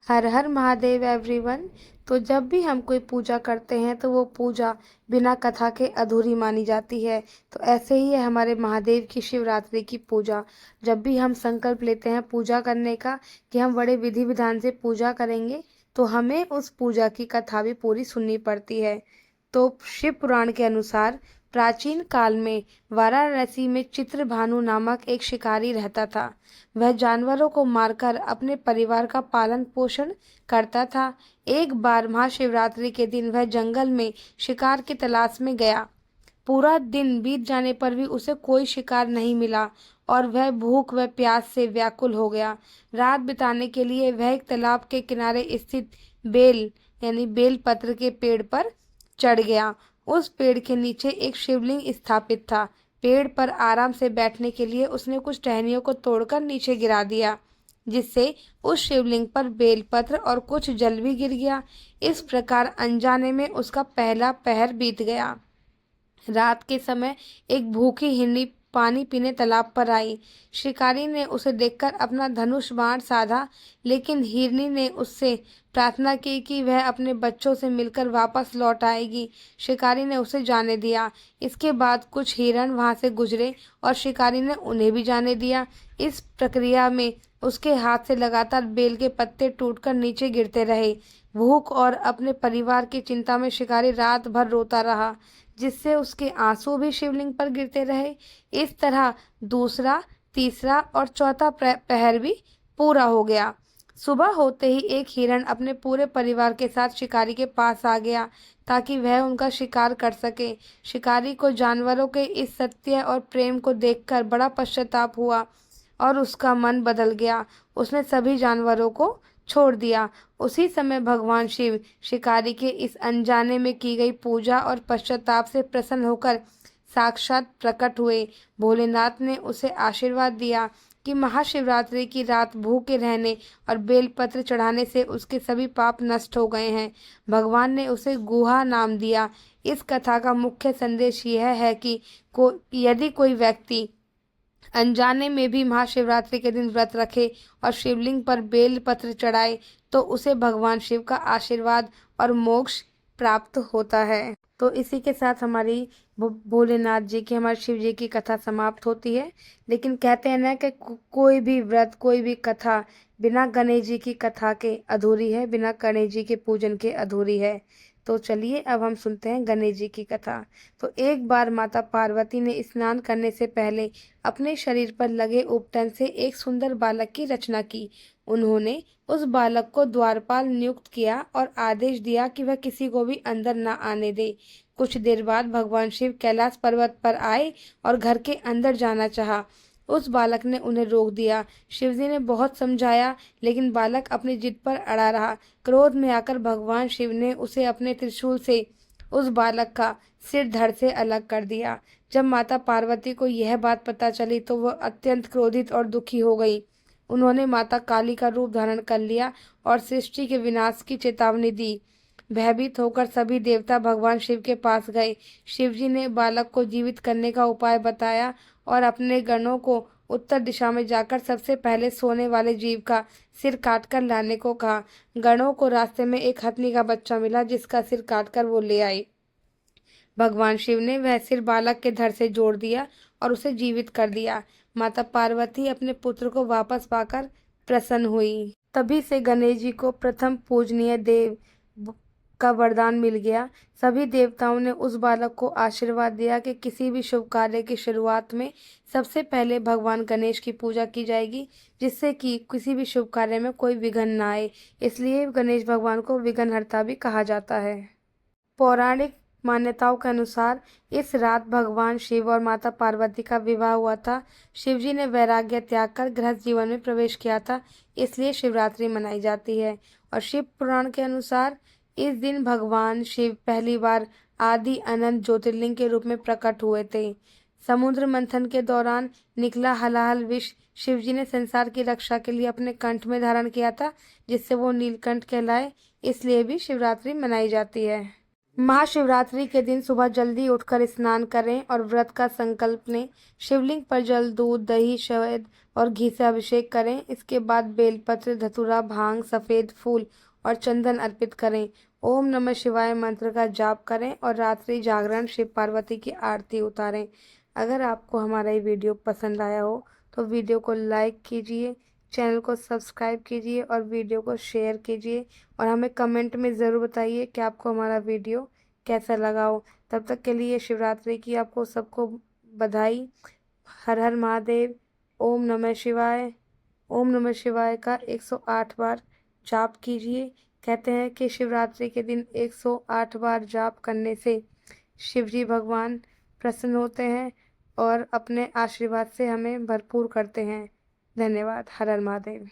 हर हर Mahadev everyone. तो जब भी हम कोई पूजा करते हैं तो वो पूजा बिना कथा के अधूरी मानी जाती है। तो ऐसे ही है हमारे महादेव की शिवरात्रि की पूजा। जब भी हम संकल्प लेते हैं पूजा करने का कि हम बड़े विधि विधान से पूजा करेंगे, तो हमें उस पूजा की कथा भी पूरी सुननी पड़ती है। तो शिव पुराण के अनुसार प्राचीन काल में वाराणसी में चित्रभानु नामक एक शिकारी रहता था। वह जानवरों को मारकर अपने परिवार का पालन पोषण करता था। एक बार महाशिवरात्रि के दिन वह जंगल में शिकार की तलाश में गया। पूरा दिन बीत जाने पर भी उसे कोई शिकार नहीं मिला और वह भूख व प्यास से व्याकुल हो गया। रात बिताने के लिए वह एक तालाब के किनारे स्थित बेल यानी बेल पत्र के पेड़ पर चढ़ गया। उस पेड़ के नीचे एक शिवलिंग स्थापित था। पेड़ पर आराम से बैठने के लिए उसने कुछ टहनियों को तोड़कर नीचे गिरा दिया, जिससे उस शिवलिंग पर बेलपत्र और कुछ जल भी गिर गया। इस प्रकार अनजाने में उसका पहला पहर बीत गया। रात के समय एक भूखी हिरनी पानी पीने तालाब पर आई। शिकारी ने उसे देखकर अपना धनुष बाण साधा, लेकिन हिरनी ने उससे प्रार्थना की कि वह अपने बच्चों से मिलकर वापस लौट आएगी। शिकारी ने उसे जाने दिया। इसके बाद कुछ हिरण वहां से गुजरे और शिकारी ने उन्हें भी जाने दिया। इस प्रक्रिया में उसके हाथ से लगातार बेल के पत्ते टूटकर नीचे गिरते रहे। भूख और अपने परिवार की चिंता में शिकारी रात भर रोता रहा, जिससे उसके आंसू भी शिवलिंग पर गिरते रहे। इस तरह दूसरा, तीसरा और चौथा पहर भी पूरा हो गया। सुबह होते ही एक हिरण अपने पूरे परिवार के साथ शिकारी के पास आ गया ताकि वह उनका शिकार कर सके। शिकारी को जानवरों के इस सत्य और प्रेम को देखकर बड़ा पश्चाताप हुआ और उसका मन बदल गया। उसने सभी जानवरों को छोड़ दिया। उसी समय भगवान शिव शिकारी के इस अनजाने में की गई पूजा और पश्चाताप से प्रसन्न होकर साक्षात प्रकट हुए। भोलेनाथ ने उसे आशीर्वाद दिया कि महाशिवरात्रि की रात भूखे रहने और बेलपत्र चढ़ाने से उसके सभी पाप नष्ट हो गए हैं। भगवान ने उसे गुहा नाम दिया। इस कथा का मुख्य संदेश यह है कि यदि कोई व्यक्ति अनजाने में भी महाशिवरात्रि के दिन व्रत रखे और शिवलिंग पर बेल पत्र चढ़ाए, तो उसे भगवान शिव का आशीर्वाद और मोक्ष प्राप्त होता है। तो इसी के साथ हमारी भोलेनाथ जी की, हमारे शिव जी की कथा समाप्त होती है। लेकिन कहते हैं ना कि कोई भी व्रत, कोई भी कथा बिना गणेश जी की कथा के अधूरी है, बिना गणेश जी के पूजन के अधूरी है। तो चलिए अब हम सुनते हैं गणेश जी की कथा। तो एक बार माता पार्वती ने स्नान करने से पहले अपने शरीर पर लगे उपटन से एक सुंदर बालक की रचना की। उन्होंने उस बालक को द्वारपाल नियुक्त किया और आदेश दिया कि वह किसी को भी अंदर न आने दे। कुछ देर बाद भगवान शिव कैलाश पर्वत पर आए और घर के अंदर जाना चाहा। उस बालक ने उन्हें रोक दिया। शिवजी ने बहुत समझाया, लेकिन बालक अपनी जिद पर अड़ा रहा। क्रोध में आकर भगवान शिव ने उसे अपने त्रिशूल से उस बालक का सिर धड़ से अलग कर दिया। जब माता पार्वती को यह बात पता चली तो वह अत्यंत क्रोधित और दुखी हो गई। उन्होंने माता काली का रूप धारण कर लिया और सृष्टि के विनाश की चेतावनी दी। भयभीत होकर सभी देवता भगवान शिव के पास गए। शिवजी ने बालक को जीवित करने का उपाय बताया और अपने गणों को उत्तर दिशा में जाकर सबसे पहले सोने वाले जीव का सिर काटकर लाने को कहा। गणों को रास्ते में एक हथनी का बच्चा मिला, जिसका सिर काटकर वो ले आए। भगवान शिव ने वह सिर बालक के धड़ से जोड़ दिया और उसे जीवित कर दिया। माता पार्वती अपने पुत्र को वापस पाकर प्रसन्न हुई। तभी से गणेश जी को प्रथम पूजनीय देव का वरदान मिल गया। सभी देवताओं ने उस बालक को आशीर्वाद दिया कि किसी भी शुभ कार्य की शुरुआत में सबसे पहले भगवान गणेश की पूजा की जाएगी, जिससे कि किसी भी शुभ कार्य में कोई विघ्न ना आए। इसलिए गणेश भगवान को विघ्नहर्ता भी कहा जाता है। पौराणिक मान्यताओं के अनुसार इस रात भगवान शिव और माता पार्वती का विवाह हुआ था। शिवजी ने वैराग्य त्याग कर गृहस्थ जीवन में प्रवेश किया था, इसलिए शिवरात्रि मनाई जाती है। और शिव पुराण के अनुसार इस दिन भगवान शिव पहली बार आदि अनंत ज्योतिर्लिंग के रूप में प्रकट हुए थे। समुद्र मंथन के दौरान निकला हलाहल विष शिवजी ने संसार की रक्षा के लिए अपने कंठ में धारण किया था, जिससे वो नीलकंठ कहलाए। इसलिए भी शिवरात्रि मनाई जाती है। महाशिवरात्रि के दिन सुबह जल्दी उठकर स्नान करें और व्रत का संकल्प लें। शिवलिंग पर जल, दूध, दही, शहद और घी से अभिषेक करें। इसके बाद बेलपत्र, धतूरा, भांग, सफ़ेद फूल और चंदन अर्पित करें। ओम नमः शिवाय मंत्र का जाप करें और रात्रि जागरण शिव पार्वती की आरती उतारें। अगर आपको हमारा ये वीडियो पसंद आया हो तो वीडियो को लाइक कीजिए, चैनल को सब्सक्राइब कीजिए और वीडियो को शेयर कीजिए और हमें कमेंट में ज़रूर बताइए कि आपको हमारा वीडियो कैसा लगा हो। तब तक के लिए शिवरात्रि की आपको सबको बधाई। हर हर महादेव। ओम नमः शिवाय। ओम नमः शिवाय का 108 बार जाप कीजिए। कहते हैं कि शिवरात्रि के दिन 108 बार जाप करने से शिवजी भगवान प्रसन्न होते हैं और अपने आशीर्वाद से हमें भरपूर करते हैं। धन्यवाद। हर हर महादेव।